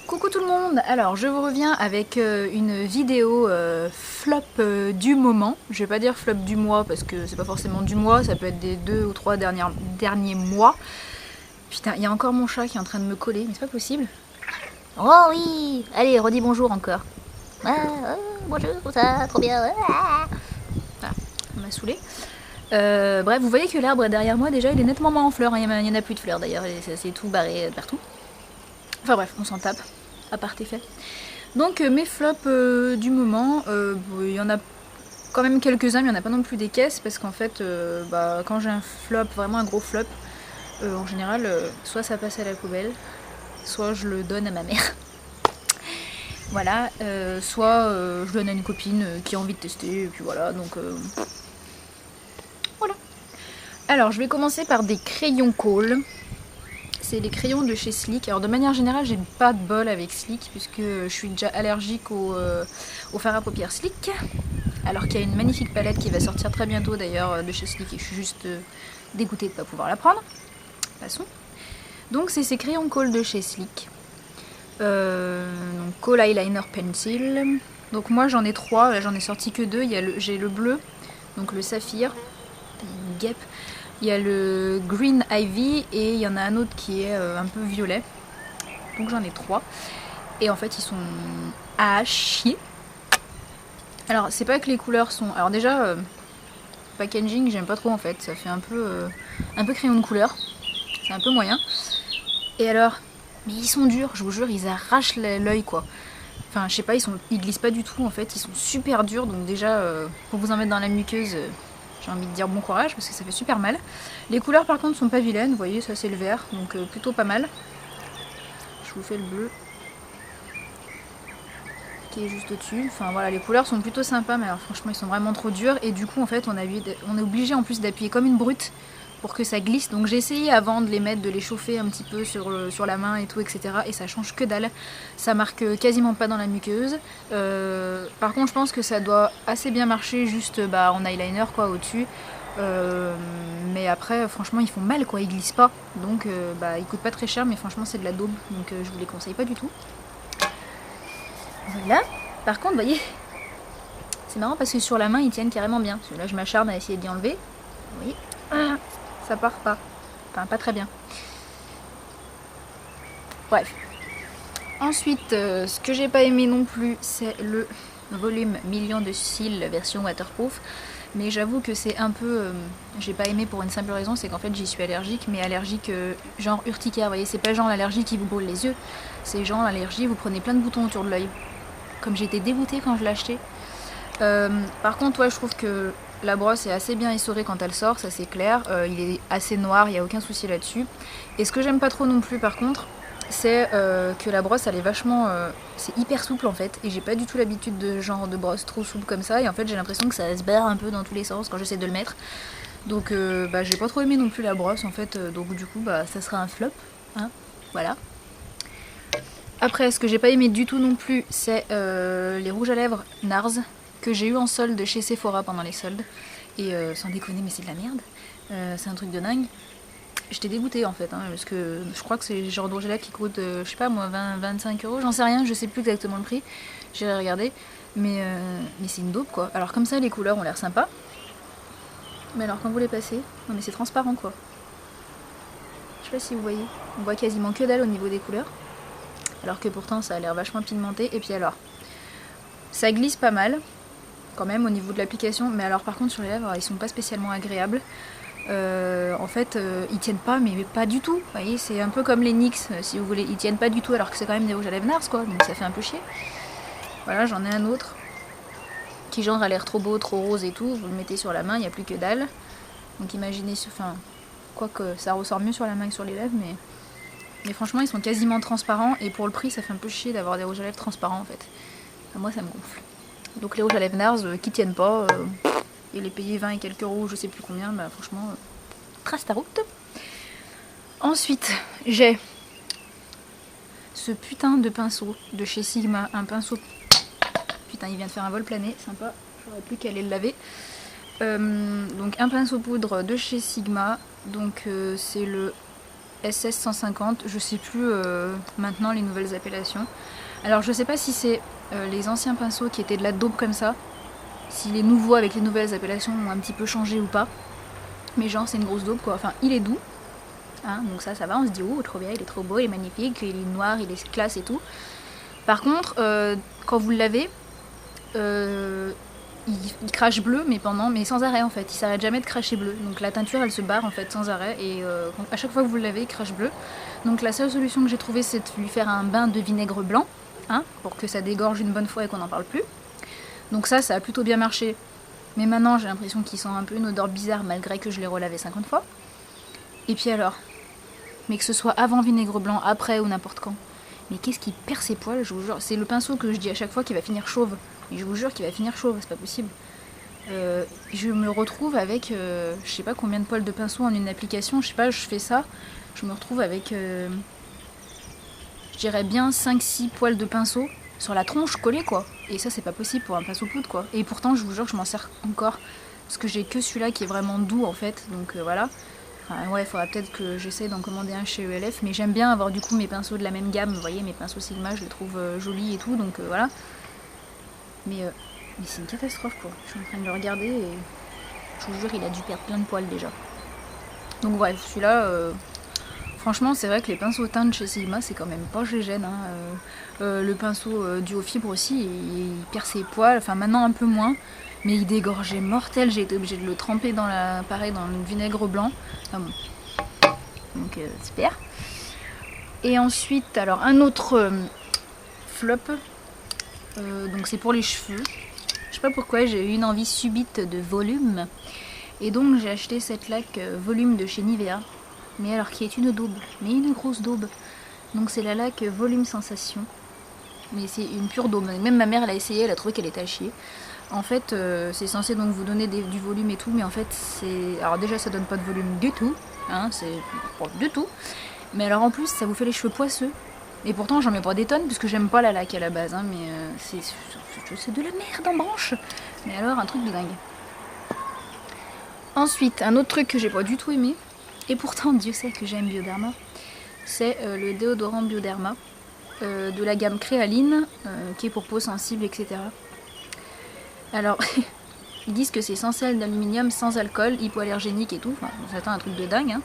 Coucou tout le monde. Alors je vous reviens avec une vidéo flop du moment. Je vais pas dire flop du mois parce que c'est pas forcément du mois, ça peut être des 2 ou 3 derniers mois. Putain, il y a encore mon chat qui est en train de me coller, mais c'est pas possible. Oh oui. Allez, redis bonjour encore. Bonjour, ça, trop bien. Voilà, ça m'a saoulé. Bref, vous voyez que l'arbre derrière moi déjà il est nettement moins en fleurs, hein. Il y en a plus de fleurs d'ailleurs, c'est tout barré partout. Enfin bref, on s'en tape, à part tes faits. Donc mes flops du moment, il y en a quand même quelques-uns, mais il n'y en a pas non plus des caisses, parce qu'en fait, quand j'ai un flop, vraiment un gros flop, en général, soit ça passe à la poubelle, soit je le donne à ma mère. Voilà, soit je donne à une copine qui a envie de tester, et puis voilà, donc voilà. Alors je vais commencer par des crayons Kohl. C'est les crayons de chez Sleek. Alors de manière générale, j'ai pas de bol avec Sleek puisque je suis déjà allergique au fard à paupières Sleek. Alors qu'il y a une magnifique palette qui va sortir très bientôt d'ailleurs de chez Sleek et je suis juste dégoûtée de ne pas pouvoir la prendre. Passons. Donc c'est ces crayons Kohl de chez Sleek. Donc Kohl Eyeliner Pencil. Donc moi j'en ai 3, là j'en ai sorti que 2. J'ai le bleu, donc le saphir, une guêpe. Il y a le Green Ivy et il y en a un autre qui est un peu violet. Donc j'en ai 3. Et en fait ils sont à chier. Alors c'est pas que les couleurs sont... Alors déjà, packaging j'aime pas trop en fait. Ça fait un peu crayon de couleur. C'est un peu moyen. Et alors, mais ils sont durs, je vous jure, ils arrachent l'œil quoi. Enfin je sais pas, ils glissent pas du tout en fait. Ils sont super durs. Donc déjà, pour vous en mettre dans la muqueuse... j'ai envie de dire bon courage parce que ça fait super mal. Les couleurs par contre sont pas vilaines, vous voyez, ça c'est le vert, donc plutôt pas mal. Je vous fais le bleu qui est juste au-dessus. Enfin voilà, les couleurs sont plutôt sympas, mais alors franchement ils sont vraiment trop durs. Et du coup en fait on est obligé en plus d'appuyer comme une brute pour que ça glisse. Donc j'ai essayé avant de les mettre, de les chauffer un petit peu sur la main et tout, etc. Et ça change que dalle. Ça marque quasiment pas dans la muqueuse. Par contre je pense que ça doit assez bien marcher juste en eyeliner quoi au-dessus. Mais après franchement ils font mal quoi, ils glissent pas. Donc ils coûtent pas très cher, mais franchement c'est de la daube. Donc je vous les conseille pas du tout. Voilà. Par contre vous voyez, c'est marrant parce que sur la main ils tiennent carrément bien. Parce que là je m'acharne à essayer d'y enlever. Vous voyez, ça part pas. Enfin, pas très bien. Bref. Ensuite, ce que j'ai pas aimé non plus, c'est le volume million de cils version waterproof. Mais j'avoue que c'est un peu... j'ai pas aimé pour une simple raison, c'est qu'en fait j'y suis allergique, mais allergique genre urticaire. Vous voyez, c'est pas genre l'allergie qui vous brûle les yeux. C'est genre l'allergie, vous prenez plein de boutons autour de l'œil. Comme j'étais dégoûtée quand je l'ai acheté. Par contre, ouais, je trouve que la brosse est assez bien essorée quand elle sort, ça c'est clair. Il est assez noir, il n'y a aucun souci là-dessus. Et ce que j'aime pas trop non plus par contre, c'est que la brosse elle est vachement... c'est hyper souple en fait. Et j'ai pas du tout l'habitude de genre de brosse trop souple comme ça. Et en fait j'ai l'impression que ça se barre un peu dans tous les sens quand j'essaie de le mettre. Donc j'ai pas trop aimé non plus la brosse en fait. Donc du coup ça sera un flop. Hein, voilà. Après ce que j'ai pas aimé du tout non plus, c'est les rouges à lèvres NARS que j'ai eu en solde chez Sephora pendant les soldes. Et sans déconner, mais c'est de la merde. C'est un truc de dingue. J'étais dégoûtée en fait, hein, parce que je crois que c'est le genre de rouge à lèvres qui coûte, je sais pas moi, 20-25 euros, j'en sais rien, je sais plus exactement le prix. J'irai regarder. Mais c'est une dope quoi. Alors comme ça, les couleurs ont l'air sympas. Mais alors quand vous les passez, non mais c'est transparent quoi. Je sais pas si vous voyez. On voit quasiment que dalle au niveau des couleurs. Alors que pourtant ça a l'air vachement pigmenté. Et puis alors, ça glisse pas mal quand même au niveau de l'application, mais alors par contre sur les lèvres ils sont pas spécialement agréables. En fait ils tiennent pas, mais pas du tout. Vous voyez, c'est un peu comme les NYX si vous voulez, ils tiennent pas du tout alors que c'est quand même des rouges à lèvres NARS quoi, donc ça fait un peu chier. Voilà, j'en ai un autre qui genre a l'air trop beau, trop rose et tout, vous le mettez sur la main, il n'y a plus que dalle. Donc imaginez, enfin, quoique ça ressort mieux sur la main que sur les lèvres, mais franchement ils sont quasiment transparents et pour le prix ça fait un peu chier d'avoir des rouges à lèvres transparents en fait. Enfin, moi ça me gonfle. Donc les rouges à lèvres NARS qui tiennent pas, et les payer 20 et quelques euros, je sais plus combien, franchement, trace ta route. Ensuite, j'ai ce putain de pinceau de chez Sigma, un pinceau... Putain, il vient de faire un vol plané, sympa, j'aurais plus qu'à aller le laver. Donc un pinceau poudre de chez Sigma, donc c'est le SS150, je sais plus maintenant les nouvelles appellations. Alors je sais pas si c'est les anciens pinceaux qui étaient de la daube comme ça, si les nouveaux avec les nouvelles appellations ont un petit peu changé ou pas. Mais genre c'est une grosse daube quoi, enfin il est doux, hein, donc ça va, on se dit oh trop bien, il est trop beau, il est magnifique, il est noir, il est classe et tout. Par contre, quand vous le lavez, il crache bleu, mais sans arrêt en fait. Il s'arrête jamais de cracher bleu. Donc la teinture elle se barre en fait sans arrêt et à chaque fois que vous le lavez, il crache bleu. Donc la seule solution que j'ai trouvée, c'est de lui faire un bain de vinaigre blanc, hein, pour que ça dégorge une bonne fois et qu'on n'en parle plus. Donc ça a plutôt bien marché. Mais maintenant j'ai l'impression qu'il sent un peu une odeur bizarre malgré que je l'ai relavé 50 fois. Et puis alors, mais que ce soit avant vinaigre blanc, après ou n'importe quand. Mais qu'est-ce qui perd ses poils, je vous jure. C'est le pinceau que je dis à chaque fois qui va finir chauve. Et je vous jure qu'il va finir chauve, c'est pas possible. Je me retrouve avec je sais pas combien de poils de pinceau en une application. Je sais pas, je fais ça. Je me retrouve avec je dirais bien 5-6 poils de pinceau sur la tronche collée quoi. Et ça c'est pas possible pour un pinceau poudre quoi. Et pourtant je vous jure que je m'en sers encore. Parce que j'ai que celui-là qui est vraiment doux en fait. Donc voilà. Enfin, ouais, il faudra peut-être que j'essaie d'en commander un chez ELF, mais j'aime bien avoir du coup mes pinceaux de la même gamme, vous voyez, mes pinceaux Sigma, je les trouve jolis et tout, donc voilà. Mais c'est une catastrophe quoi, je suis en train de le regarder et je vous jure, il a dû perdre plein de poils déjà. Donc bref, celui-là, franchement, c'est vrai que les pinceaux teintes chez Sigma, c'est quand même pas gêne. Hein. Le pinceau Duo Fibre aussi, il perd ses poils, enfin maintenant un peu moins. Mais il dégorgeait mortel, j'ai été obligée de le tremper dans le vinaigre blanc. Ah bon. Donc super. Et ensuite, alors un autre flop. Donc c'est pour les cheveux. Je sais pas pourquoi, j'ai eu une envie subite de volume. Et donc j'ai acheté cette laque volume de chez Nivea. Mais alors qui est une daube, mais une grosse daube. Donc c'est la laque volume sensation. Mais c'est une pure daube. Même ma mère elle a essayé, elle a trouvé qu'elle était à chier. En fait, c'est censé donc vous donner du volume et tout, mais en fait, c'est... Alors déjà, ça donne pas de volume du tout, hein, c'est pas du tout. Mais alors en plus, ça vous fait les cheveux poisseux. Et pourtant, j'en mets pas des tonnes, parce que j'aime pas la laque à la base, hein, mais c'est de la merde en branche. Mais alors, un truc de dingue. Ensuite, un autre truc que j'ai pas du tout aimé, et pourtant, Dieu sait que j'aime Bioderma, c'est le déodorant Bioderma, de la gamme Créaline, qui est pour peau sensible, etc. Alors, ils disent que c'est sans sel d'aluminium, sans alcool, hypoallergénique et tout. Enfin, c'est un truc de dingue. Hein.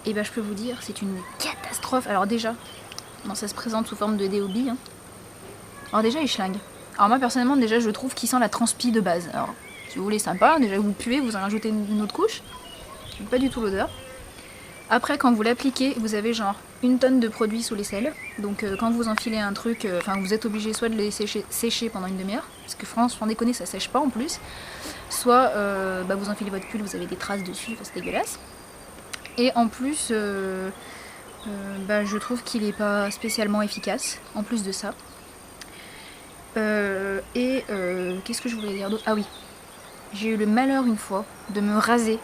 Et ben, je peux vous dire, c'est une catastrophe. Alors déjà, bon, ça se présente sous forme de déobi. Hein. Alors déjà, il schlingue. Alors moi, personnellement, déjà, je trouve qu'il sent la transpi de base. Alors, si vous voulez, sympa. Déjà, vous puez, vous en rajoutez une autre couche. Pas du tout l'odeur. Après, quand vous l'appliquez, vous avez genre 1 tonne de produit sous l'aisselle. Donc quand vous enfilez un truc, vous êtes obligé soit de les sécher pendant une demi-heure, parce que France, sans déconner, ça sèche pas en plus. Soit vous enfilez votre pull, vous avez des traces dessus, c'est dégueulasse. Et en plus, je trouve qu'il est pas spécialement efficace, en plus de ça. Qu'est-ce que je voulais dire d'autre ? Ah oui, j'ai eu le malheur une fois de me raser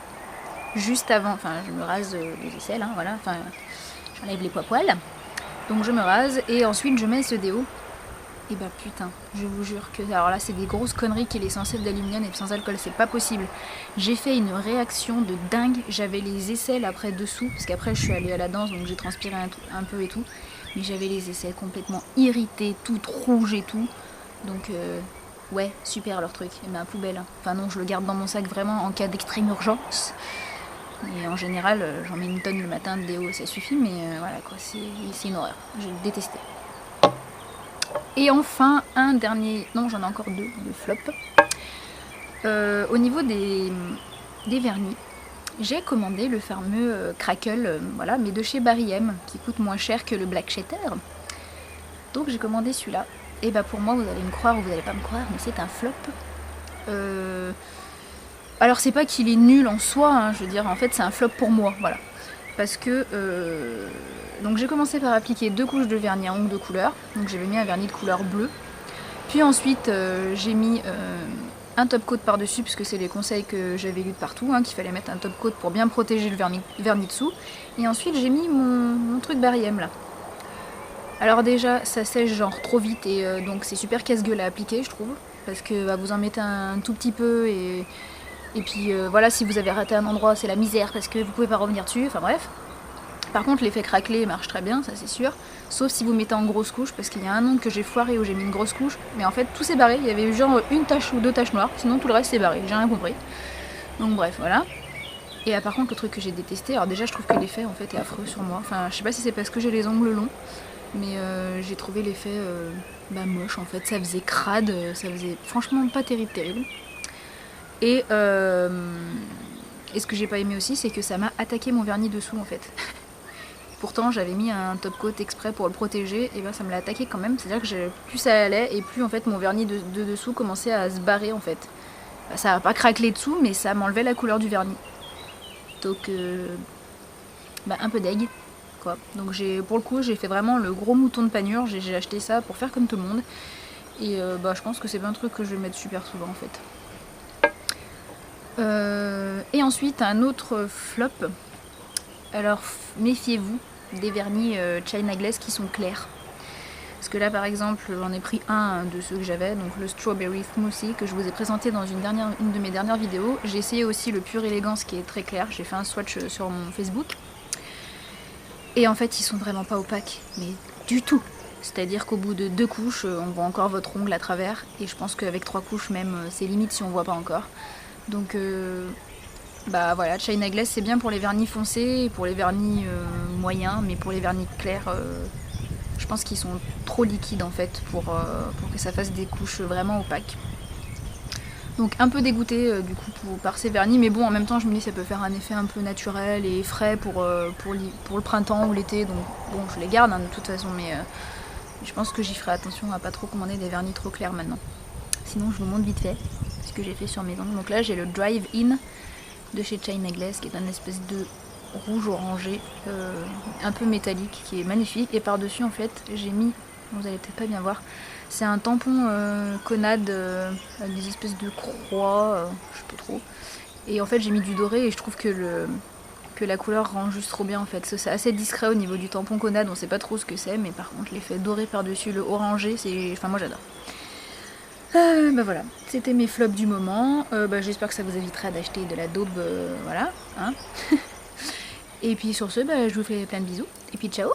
juste avant, je me rase les aisselles, hein, voilà, j'enlève les poils, donc je me rase et ensuite je mets ce déo. Et bah putain, je vous jure que, alors là c'est des grosses conneries qu'il est censé d'aluminium et sans alcool, c'est pas possible. J'ai fait une réaction de dingue, j'avais les aisselles après dessous, parce qu'après je suis allée à la danse donc j'ai transpiré un peu et tout, mais j'avais les aisselles complètement irritées, toutes rouges et tout, donc ouais, super leur truc, et ben poubelle, hein. Enfin non, je le garde dans mon sac vraiment en cas d'extrême urgence. Et en général, j'en mets 1 tonne le matin de déo, ça suffit, mais voilà quoi, c'est une horreur. J'ai détesté. Et enfin, un dernier, non j'en ai encore 2 de flop. Au niveau des vernis, j'ai commandé le fameux Crackle, voilà, mais de chez Barry M, qui coûte moins cher que le Black Shatter. Donc j'ai commandé celui-là. Et bah pour moi, vous allez me croire ou vous allez pas me croire, mais c'est un flop. Alors c'est pas qu'il est nul en soi, hein, je veux dire, en fait c'est un flop pour moi, voilà. Parce que, donc j'ai commencé par appliquer 2 couches de vernis à ongles de couleur, donc j'avais mis un vernis de couleur bleue. Puis ensuite j'ai mis un top coat par-dessus, puisque c'est les conseils que j'avais lus de partout, hein, qu'il fallait mettre un top coat pour bien protéger le vernis dessous. Et ensuite j'ai mis mon truc Barry M là. Alors déjà ça sèche genre trop vite et donc c'est super casse-gueule à appliquer je trouve, parce que vous en mettez un tout petit peu et puis voilà, si vous avez raté un endroit, c'est la misère parce que vous pouvez pas revenir dessus, enfin bref. Par contre l'effet craquelé marche très bien, ça c'est sûr, sauf si vous mettez en grosse couche, parce qu'il y a un ongle que j'ai foiré où j'ai mis une grosse couche, mais en fait tout s'est barré, il y avait eu genre une tache ou deux taches noires, sinon tout le reste s'est barré, j'ai rien compris. Donc bref, voilà. Et par contre le truc que j'ai détesté, alors déjà je trouve que l'effet en fait est affreux sur moi, enfin je sais pas si c'est parce que j'ai les ongles longs, mais j'ai trouvé l'effet moche en fait, ça faisait crade, ça faisait franchement pas terrible. Et ce que j'ai pas aimé aussi, c'est que ça m'a attaqué mon vernis dessous en fait. Pourtant j'avais mis un top coat exprès pour le protéger, et ben ça me l'a attaqué quand même, c'est à dire que plus ça allait et plus en fait mon vernis de dessous commençait à se barrer en fait. Ça a pas craquelé dessous mais ça m'enlevait la couleur du vernis. Donc un peu deg quoi. Donc pour le coup j'ai fait vraiment le gros mouton de panure, j'ai acheté ça pour faire comme tout le monde. Et je pense que c'est pas un truc que je vais mettre super souvent en fait. Et ensuite un autre flop. Alors méfiez-vous des vernis China Glaze qui sont clairs. Parce que là par exemple j'en ai pris un de ceux que j'avais, donc le Strawberry Smoothie que je vous ai présenté dans une de mes dernières vidéos. J'ai essayé aussi le Pure Elegance qui est très clair, j'ai fait un swatch sur mon Facebook. Et en fait ils sont vraiment pas opaques, mais du tout. C'est-à-dire qu'au bout de 2 couches on voit encore votre ongle à travers, et je pense qu'avec 3 couches même c'est limite si on voit pas encore. Donc voilà, China Glaze c'est bien pour les vernis foncés et pour les vernis moyens, mais pour les vernis clairs, je pense qu'ils sont trop liquides en fait pour que ça fasse des couches vraiment opaques. Donc un peu dégoûtée du coup par ces vernis, mais bon en même temps je me dis ça peut faire un effet un peu naturel et frais pour le printemps ou l'été, donc bon je les garde de toute façon, mais je pense que j'y ferai attention à pas trop commander des vernis trop clairs maintenant. Sinon je vous montre vite fait ce que j'ai fait sur mes ongles. Donc là j'ai le Drive In de chez China Glaze qui est un espèce de rouge orangé un peu métallique qui est magnifique, et par dessus en fait j'ai mis, vous allez peut-être pas bien voir, c'est un tampon Conad avec des espèces de croix, je sais pas trop, et en fait j'ai mis du doré et je trouve que la couleur rend juste trop bien en fait. C'est assez discret au niveau du tampon Conad, on sait pas trop ce que c'est, mais par contre l'effet doré par dessus, le orangé, moi j'adore. Voilà, c'était mes flops du moment. J'espère que ça vous évitera d'acheter de la daube, voilà. Hein. Et puis sur ce, je vous fais plein de bisous. Et puis ciao.